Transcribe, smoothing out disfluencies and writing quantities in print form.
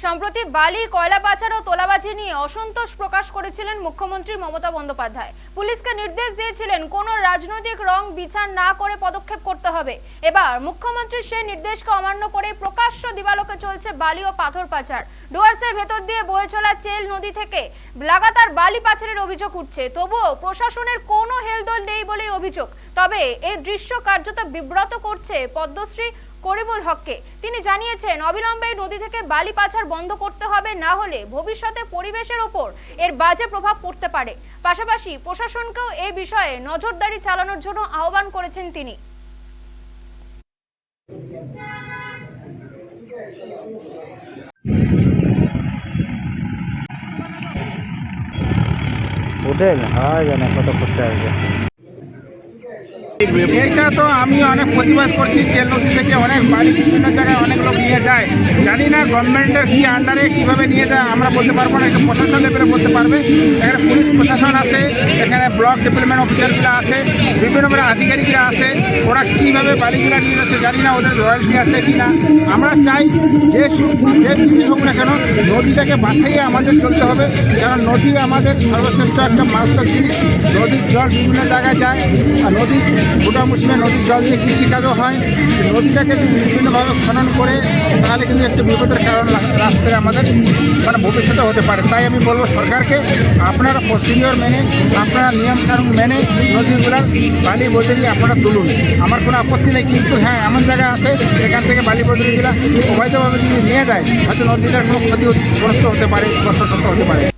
সম্প্রতি বালি কয়লা পাচার ও তোলাবাজি নিয়ে অসন্তোষ প্রকাশ করেছিলেন মুখ্যমন্ত্রী মমতা বন্দ্যোপাধ্যায়। পুলিশকে নির্দেশ দিয়েছিলেন কোনো রাজনৈতিক রং বিচার না করে পদক্ষেপ করতে হবে। এবার মুখ্যমন্ত্রীর সেই নির্দেশকে অমান্য করে প্রকাশ্য দিবালোকে চলছে বালি ও পাথর পাচার। ডুয়ার্সের ভেতর দিয়ে বয়ে চলা চেল নদী থেকে লাগাতার বালি পাচারের অভিযোগ উঠছে, তবুও প্রশাসনের কোনো হেলদোল নেই বলেই অভিযোগ। তবে এই দৃশ্য কার্যত বিব্রত করছে পদ্মশ্রী করিমুল হককে। তিনি জানিয়েছেন, অবিলম্বে নদী থেকে বালি পাচার বন্ধ করতে হবে, না হলে ভবিষ্যতে পরিবেশের ওপর এর বাজে প্রভাব পড়তে পারে। পাশাপাশি প্রশাসনকেও এই বিষয়ে নজরদারি চালানোর জন্য আহ্বান করেছেন তিনি। কত খরচা হয়েছে। এইটা তো আমি অনেক প্রতিবাদ করছি। চেল নদী থেকে অনেক বাড়ি বিভিন্ন জায়গায় অনেক লোক নিয়ে যায়, জানি না গভর্নমেন্টের কি আন্ডারে কীভাবে নিয়ে যায় আমরা বলতে পারবো না, এটা প্রশাসন লেভেলে বলতে পারবে। এখানে পুলিশ প্রশাসন আছে, এখানে ব্লক ডেভেলপমেন্ট অফিসারগুলো আছে, বিভিন্ন আধিকারিকরা আছে, ওরা কীভাবে বাড়িগুলো নিয়ে যাচ্ছে জানি না, ওদের রয়্যালটি আছে কি না। আমরা চাই যে জিনিস হোক না কেন নদীটাকে বাঁচাইয়ে আমাদের চলতে হবে, কারণ নদী আমাদের সর্বশ্রেষ্ঠ একটা মারাত্মক জিনিস। নদীর জল বিভিন্ন জায়গায় যায়, আর নদী গোটা মৌসুমে নদীর জল দিয়ে কৃষিকাজও হয়। নদীটাকে যদি বিভিন্নভাবে খনন করে তাহলে কিন্তু একটা বিপদের কারণ রাস্তায় আমাদের ভবিষ্যতে হতে পারে। তাই আমি বলবো সরকারকে, আপনারা প্রসিডিওর মেনে, আপনারা নিয়মকানুন মেনে নদীগুলার বালি বদলি আপনারা তুলুন, আমার কোনো আপত্তি নেই। কিন্তু হ্যাঁ, এমন জায়গা আছে সেখান থেকে বালি বদলিগুলা অবৈধভাবে যদি নিয়ে যায় হয়তো নদীটার কোনো ক্ষতিগ্রস্ত হতে পারে, কষ্ট হতে পারে।